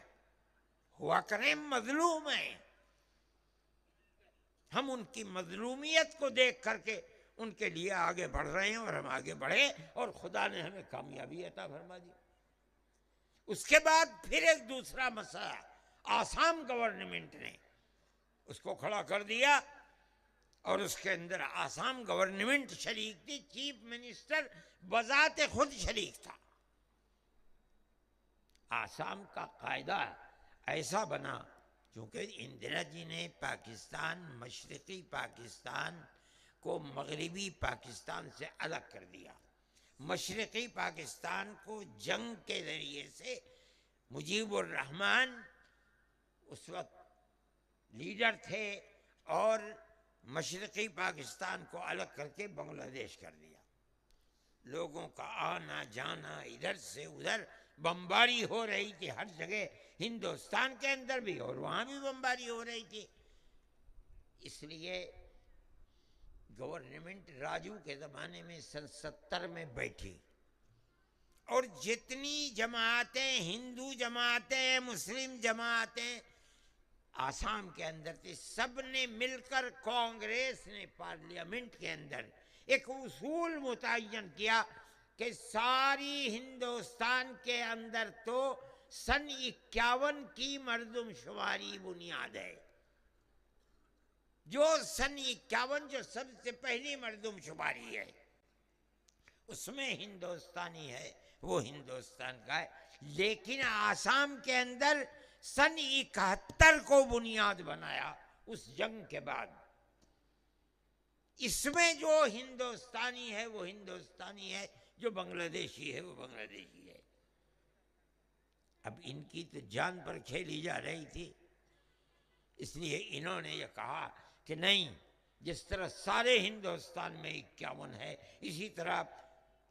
ہوا کریں مظلوم ہیں. ہم ان کی مظلومیت کو دیکھ کر کے ان کے لیے آگے بڑھ رہے ہیں اور ہم آگے بڑھے اور خدا نے ہمیں کامیابی عطا فرما دی. اس کے بعد پھر ایک دوسرا مسئلہ آسام گورنمنٹ نے اس کو کھڑا کر دیا اور اس کے اندر آسام گورنمنٹ شریک تھی، چیف منسٹر بذات خود شریک تھا۔ آسام کا قاعدہ ایسا بنا، چونکہ اندرا جی نے پاکستان، مشرقی پاکستان کو مغربی پاکستان سے الگ کر دیا۔ مشرقی پاکستان کو جنگ کے ذریعے سے مجیب الرحمن اس وقت لیڈر تھے، اور مشرقی پاکستان کو الگ کر کے بنگلہ دیش کر دیا۔ لوگوں کا آنا جانا ادھر سے ادھر، بمباری ہو رہی تھی ہر جگہ، ہندوستان کے اندر بھی اور وہاں بھی بمباری ہو رہی تھی۔ اس لیے گورنمنٹ راجو کے زمانے میں سن 70 میں بیٹھی، اور جتنی جماعتیں، ہندو جماعتیں، مسلم جماعتیں آسام کے اندر تھی، سب نے مل کر کانگریس نے پارلیمنٹ کے اندر ایک اصول متعین کیا کہ ساری ہندوستان کے اندر تو سن 51 کی مردم شماری بنیاد ہے۔ جو سن 51 جو سب سے پہلی مردم شماری ہے، اس میں ہندوستانی ہے، وہ ہندوستان کا ہے۔ لیکن آسام کے اندر سن 71 کو بنیاد بنایا اس جنگ کے بعد۔ اس میں جو ہندوستانی ہے وہ ہندوستانی ہے، جو بنگلہ دیشی ہے وہ بنگلہ دیشی ہے۔ اب ان کی تو جان پر کھیلی جا رہی تھی، اس لیے انہوں نے یہ کہا کہ نہیں، جس طرح سارے ہندوستان میں 51 ہے، اسی طرح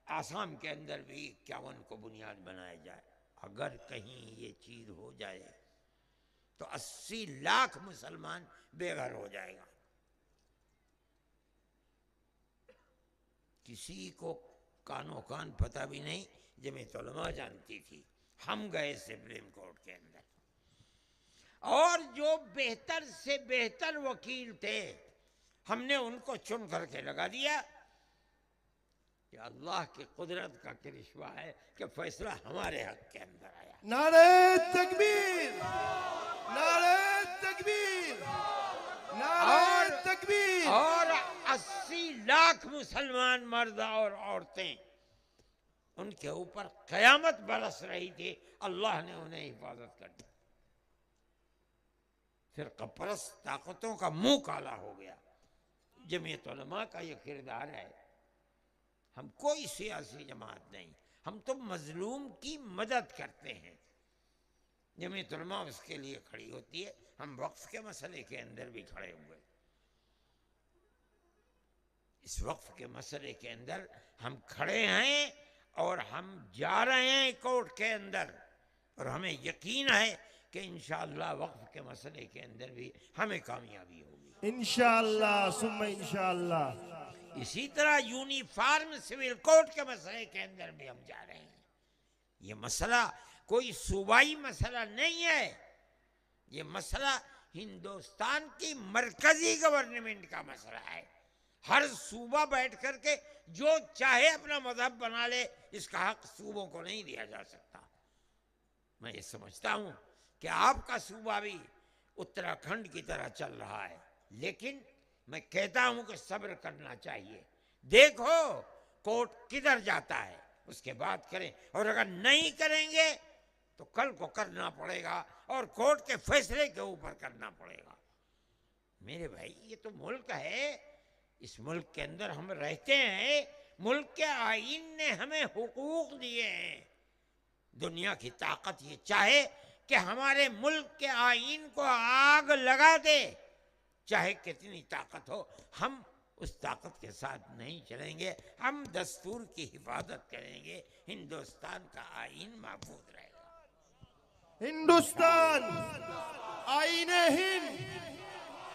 آسام کے اندر بھی 51 کو بنیاد بنایا جائے۔ اگر کہیں یہ چیز ہو جائے تو 80 لاکھ مسلمان بے گھر ہو جائے گا۔ کسی کو کانوں کان پتہ بھی نہیں، جمعیت علماء جانتی تھی۔ ہم گئے سپریم کورٹ کے اندر، اور جو بہتر سے بہتر وکیل تھے ہم نے ان کو چن کر کے لگا دیا۔ کہ اللہ کی قدرت کا کرشمہ ہے کہ فیصلہ ہمارے حق کے اندر آیا۔ نعرہ تکبیر، نعرہ تکبیر، نعرہ تکبیر۔ اور 80 لاکھ مسلمان مرد اور عورتیں ان کے اوپر قیامت برس رہی تھی، اللہ نے انہیں حفاظت کر دی۔ فرقہ پرست طاقتوں کا منہ کالا ہو گیا۔ جمعیت علماء کا یہ کردار ہے۔ ہم کوئی سیاسی جماعت نہیں، ہم تو مظلوم کی مدد کرتے ہیں۔ جمعیت علماء اس کے لیے کھڑی ہوتی ہے۔ ہم وقف کے مسئلے کے اندر بھی کھڑے ہوئے۔ اس وقف کے مسئلے کے اندر ہم کھڑے ہیں، اور ہم جا رہے ہیں کورٹ کے اندر، اور ہمیں یقین ہے کہ انشاءاللہ وقف کے مسئلے کے اندر بھی ہمیں کامیابی ہوگی انشاءاللہ ثم انشاءاللہ۔ اسی طرح یونیفارم سول کوڈ کے مسئلے کے اندر بھی ہم جا رہے ہیں۔ یہ مسئلہ کوئی صوبائی مسئلہ نہیں ہے، یہ مسئلہ ہندوستان کی مرکزی گورنمنٹ کا مسئلہ ہے۔ ہر صوبہ بیٹھ کر کے جو چاہے اپنا مذہب بنا لے، اس کا حق صوبوں کو نہیں دیا جا سکتا۔ میں یہ سمجھتا ہوں کہ آپ کا صوبہ بھی اتراکھنڈ کی طرح چل رہا ہے، لیکن میں کہتا ہوں کہ صبر کرنا چاہیے۔ دیکھو کورٹ کدھر جاتا ہے، اس کے بعد کریں، اور اگر نہیں کریں گے تو کل کو کرنا پڑے گا، اور کورٹ کے فیصلے کے اوپر کرنا پڑے گا۔ میرے بھائی، یہ تو ملک ہے، اس ملک کے اندر ہم رہتے ہیں، ملک کے آئین نے ہمیں حقوق دیے ہیں۔ دنیا کی طاقت یہ چاہے کہ ہمارے ملک کے آئین کو آگ لگا دے، چاہے کتنی طاقت ہو، ہم اس طاقت کے ساتھ نہیں چلیں گے۔ ہم دستور کی حفاظت کریں گے، ہندوستان کا آئین محفوظ رہے گا۔ ہندوستان آئین ہند،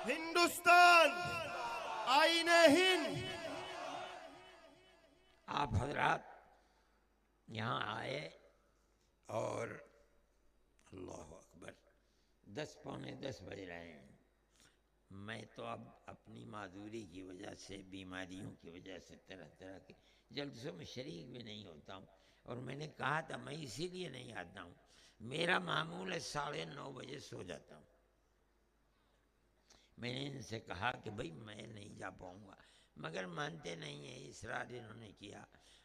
ہندوستان آئین ہند۔ آپ حضرات یہاں آئے اور اللہ اکبر 10 پونے 10 بج رہے ہیں۔ میں تو اب اپنی معذوری کی وجہ سے، بیماریوں کی وجہ سے طرح طرح کے جلسوں میں شریک بھی نہیں ہوتا ہوں، اور میں نے کہا تھا میں اسی لیے نہیں آتا ہوں۔ میرا معمول ہے 9:30 بجے سو جاتا ہوں، میں نے ان سے کہا کہ بھئی میں نہیں جا پاؤں گا، مگر مانتے نہیں ہیں، اصرار انہوں نے کیا۔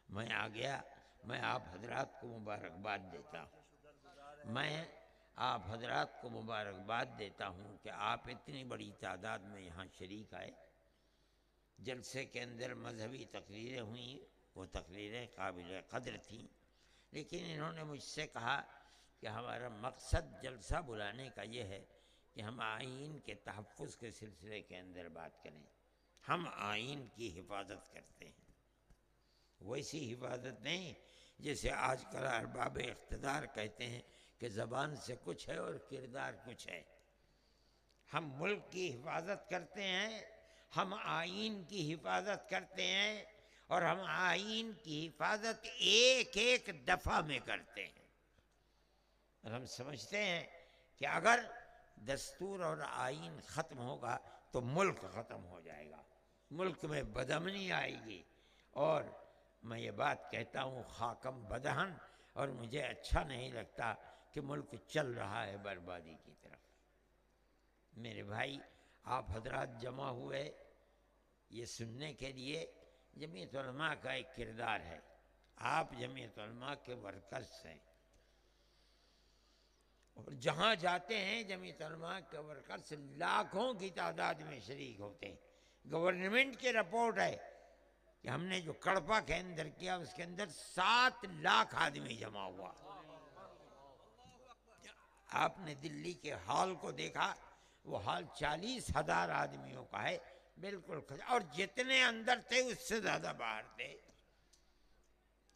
میں آ گیا۔ میں آپ حضرات کو مبارکباد دیتا ہوں، میں آپ حضرات کو مبارکباد دیتا ہوں کہ آپ اتنی بڑی تعداد میں یہاں شریک آئے۔ جلسے کے اندر مذہبی تقریریں ہوئیں، وہ تقریریں قابل قدر تھیں، لیکن انہوں نے مجھ سے کہا کہ ہمارا مقصد جلسہ بلانے کا یہ ہے کہ ہم آئین کے تحفظ کے سلسلے کے اندر بات کریں، ہم آئین کی حفاظت کرتے ہیں، ویسی حفاظت نہیں جیسے آج کل ارباب اقتدار کہتے ہیں کہ زبان سے کچھ ہے اور کردار کچھ ہے۔ ہم ملک کی حفاظت کرتے ہیں، ہم آئین کی حفاظت کرتے ہیں، اور ہم آئین کی حفاظت ایک ایک دفعہ میں کرتے ہیں۔ اور ہم سمجھتے ہیں کہ اگر دستور اور آئین ختم ہوگا تو ملک ختم ہو جائے گا، ملک میں بدامنی آئے گی، اور میں یہ بات کہتا ہوں خاکم بدہن، اور مجھے اچھا نہیں لگتا کہ ملک چل رہا ہے بربادی کی طرف۔ میرے بھائی، آپ حضرات جمع ہوئے یہ سننے کے لیے، جمعیت علماء کا ایک کردار ہے، آپ جمعیت علماء کے ورکرز ہیں، اور جہاں جاتے ہیں جمعیت علماء کے ورکرز لاکھوں کی تعداد میں شریک ہوتے ہیں۔ گورنمنٹ کی رپورٹ ہے کہ ہم نے جو کڑپا کے اندر کیا اس کے اندر 7 لاکھ آدمی جمع ہوا۔ آپ نے دلی کے ہال کو دیکھا، وہ ہال 40,000 آدمیوں کا ہے، بالکل، اور جتنے اندر تھے اس سے زیادہ باہر تھے۔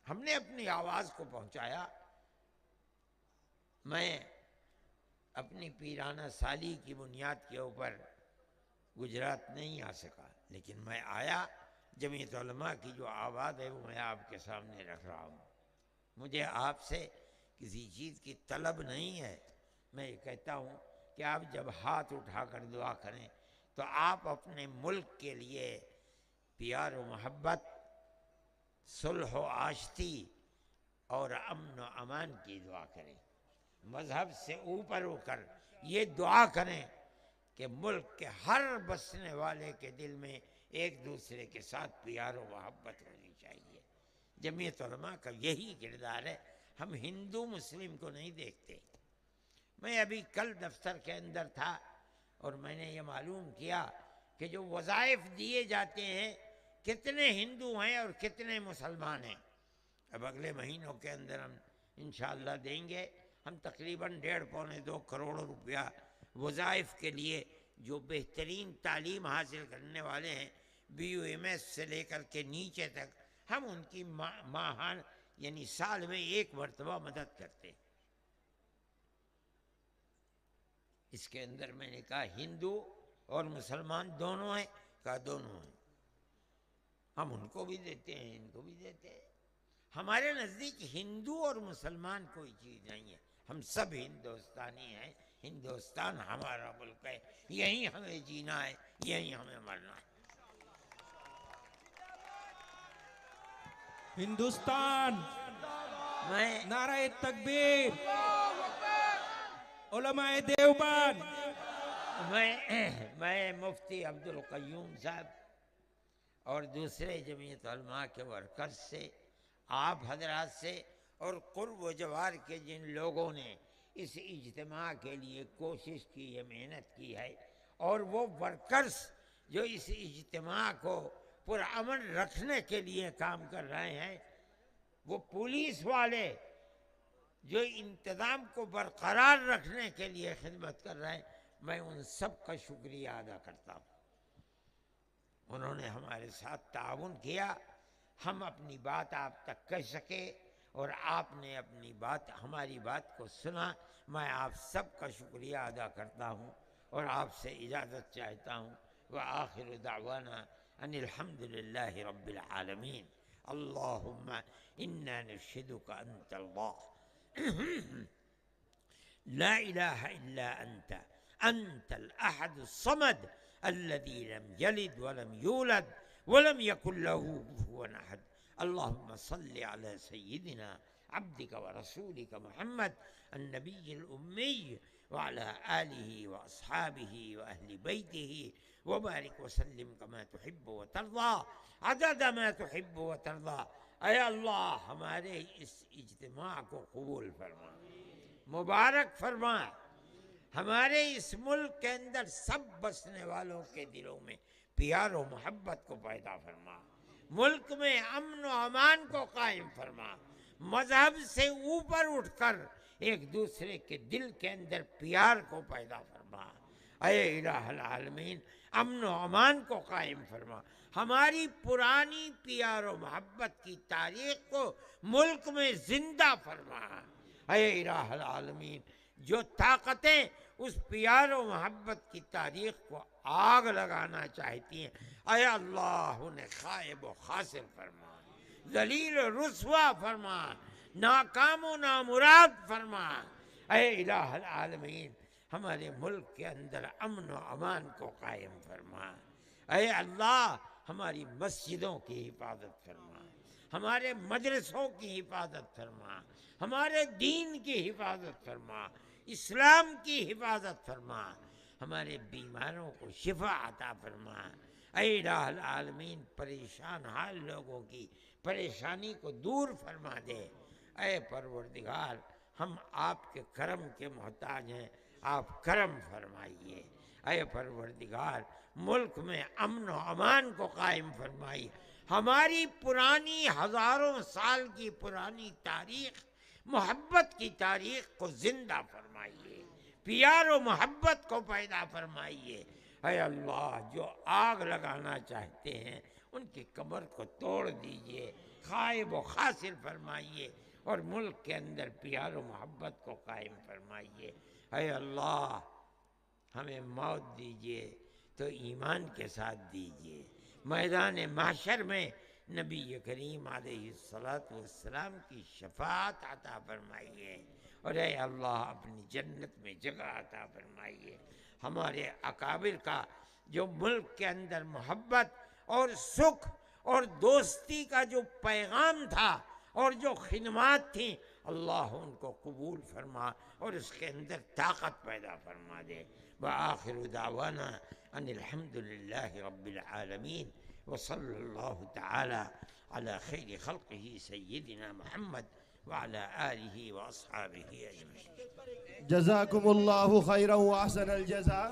ہم نے اپنی آواز کو پہنچایا۔ میں اپنی پیرانہ سالی کی بنیاد کے اوپر گجرات نہیں آ سکا، لیکن میں آیا، جمعیت علماء کی جو آواز ہے وہ میں آپ کے سامنے رکھ رہا ہوں۔ مجھے آپ سے کسی چیز کی طلب نہیں ہے، میں یہ کہتا ہوں کہ آپ جب ہاتھ اٹھا کر دعا کریں تو آپ اپنے ملک کے لیے پیار و محبت، صلح و آشتی اور امن و امان کی دعا کریں، مذہب سے اوپر ہو کر یہ دعا کریں کہ ملک کے ہر بسنے والے کے دل میں ایک دوسرے کے ساتھ پیار و محبت ہونی چاہیے۔ جمعیت علماء کا یہی کردار ہے، ہم ہندو مسلم کو نہیں دیکھتے۔ میں ابھی کل دفتر کے اندر تھا اور میں نے یہ معلوم کیا کہ جو وظائف دیے جاتے ہیں کتنے ہندو ہیں اور کتنے مسلمان ہیں۔ اب اگلے مہینوں کے اندر ہم انشاءاللہ دیں گے، ہم تقریباً 1.5-2 کروڑ روپیہ وظائف کے لیے، جو بہترین تعلیم حاصل کرنے والے ہیں BUMS سے لے کر کے نیچے تک، ہم ان کی ماہان یعنی سال میں 1 مرتبہ مدد کرتے ہیں۔ اس کے اندر میں نے کہا ہندو اور مسلمان دونوں ہیں، کہا دونوں ہیں، ہم ان کو بھی دیتے ہیں ان کو بھی دیتے ہیں۔ ہمارے نزدیک ہندو اور مسلمان کوئی چیز نہیں ہے، ہم سب ہندوستانی ہیں، ہندوستان ہمارا ملک ہے، یہیں ہمیں جینا ہے، یہیں ہمیں مرنا ہے۔ ہندوستان، میں نعرہ تکبیر، علماء دیوبند۔ میں مفتی عبدالقیوم صاحب اور دوسرے جمعیت علماء کے ورکرز سے، آپ حضرات سے، اور قرب و جوار کے جن لوگوں نے اس اجتماع کے لیے کوشش کی ہے، محنت کی ہے، اور وہ ورکرز جو اس اجتماع کو پرامن رکھنے کے لیے کام کر رہے ہیں، وہ پولیس والے جو انتظام کو برقرار رکھنے کے لیے خدمت کر رہے ہیں، میں ان سب کا شکریہ ادا کرتا ہوں۔ انہوں نے ہمارے ساتھ تعاون کیا، ہم اپنی بات آپ تک کہہ سکے، اور آپ نے اپنی بات، ہماری بات کو سنا۔ میں آپ سب کا شکریہ ادا کرتا ہوں اور آپ سے اجازت چاہتا ہوں۔ وآخر دعوانا ان الحمد للہ رب العالمین۔ اللہم انا نشہدک انت اللہ لا الہ الا انت، انت الاحد الصمد الذي لم يلد ولم يولد ولم يكن له كفوا احد۔ اللهم صل على سيدنا عبدك ورسولك محمد النبي الأمي وعلى آله وأصحابه وأهل بيته وبارك وسلم كما تحب وترضى عدد ما تحب وترضى. اے اللہ ہمارے اس اجتماع کو قبول فرما، مبارک فرما. ہمارے اس ملک کے اندر سب بسنے والوں کے دلوں میں پیار و محبت کو پیدا فرما، ملک میں امن و امان کو قائم فرما، مذہب سے اوپر اٹھ کر ایک دوسرے کے دل کے اندر پیار کو پیدا فرما. اے الہ العالمین امن و امان کو قائم فرما. ہماری پرانی پیار و محبت کی تاریخ کو ملک میں زندہ فرما. اے الہ العالمین جو طاقتیں اس پیار و محبت کی تاریخ کو آگ لگانا چاہتی ہیں، اے اللہ انہیں خائب و خاسر فرما، ذلیل و رسوا فرما، ناکام و نامراد فرما. اے الہ العالمین ہمارے ملک کے اندر امن و امان کو قائم فرما. اے اللہ ہماری مسجدوں کی حفاظت فرما، ہمارے مدرسوں کی حفاظت فرما، ہمارے دین کی حفاظت فرما، اسلام کی حفاظت فرما، ہمارے بیماروں کو شفا عطا فرما. اے الہ العالمین پریشان حال لوگوں کی پریشانی کو دور فرما دے. اے پروردگار ہم آپ کے کرم کے محتاج ہیں، آپ کرم فرمائیے. اے پروردگار ملک میں امن و امان کو قائم فرمائیے. ہماری پرانی ہزاروں سال کی پرانی تاریخ محبت کی تاریخ کو زندہ فرمائیے، پیار و محبت کو پیدا فرمائیے. اے اللہ جو آگ لگانا چاہتے ہیں ان کی کمر کو توڑ دیجئے، خائب و خاسر فرمائیے اور ملک کے اندر پیار و محبت کو قائم فرمائیے. اے اللہ ہمیں موت دیجئے تو ایمان کے ساتھ دیجئے، میدان محشر میں نبی کریم علیہ السلام کی شفاعت عطا فرمائیے. اور اے اللہ اپنی جنت میں جگہ عطا فرمائیے. ہمارے اکابر کا جو ملک کے اندر محبت اور سکھ اور دوستی کا جو پیغام تھا اور جو خدمات تھیں، اللہ ان کو قبول فرما اور اس کے اندر طاقت پیدا فرما دے. وآخر دعوانا ان الحمد للہ رب العالمین وصلی اللہ تعالی علی خیر خلقہ سیدنا محمد وعلی آلہ واصحابہ اجمعین. جزاکم اللہ خیرا واحسن الجزاء.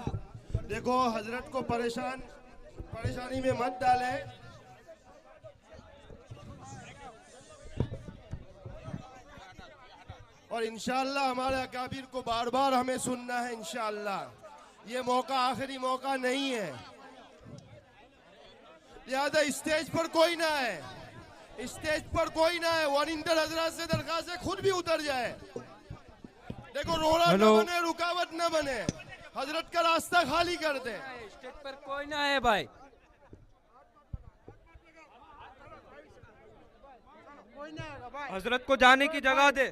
دیکھو حضرت کو پریشانی میں مت ڈالیں. اور انشاءاللہ ہمارے اکابر کو بار بار ہمیں سننا ہے. انشاءاللہ یہ موقع آخری موقع نہیں ہے، لہذا اسٹیج پر کوئی نہ ہے، اسٹیج پر کوئی نہ ہے. وارنٹر حضرات سے درخواست ہے خود بھی اتر جائے. دیکھو روڑا نہ بنے، رکاوٹ نہ بنے، حضرت کا راستہ خالی کر دیں. اسٹیج پر کوئی نہ ہے بھائی. حضرت کو جانے کی جگہ دے.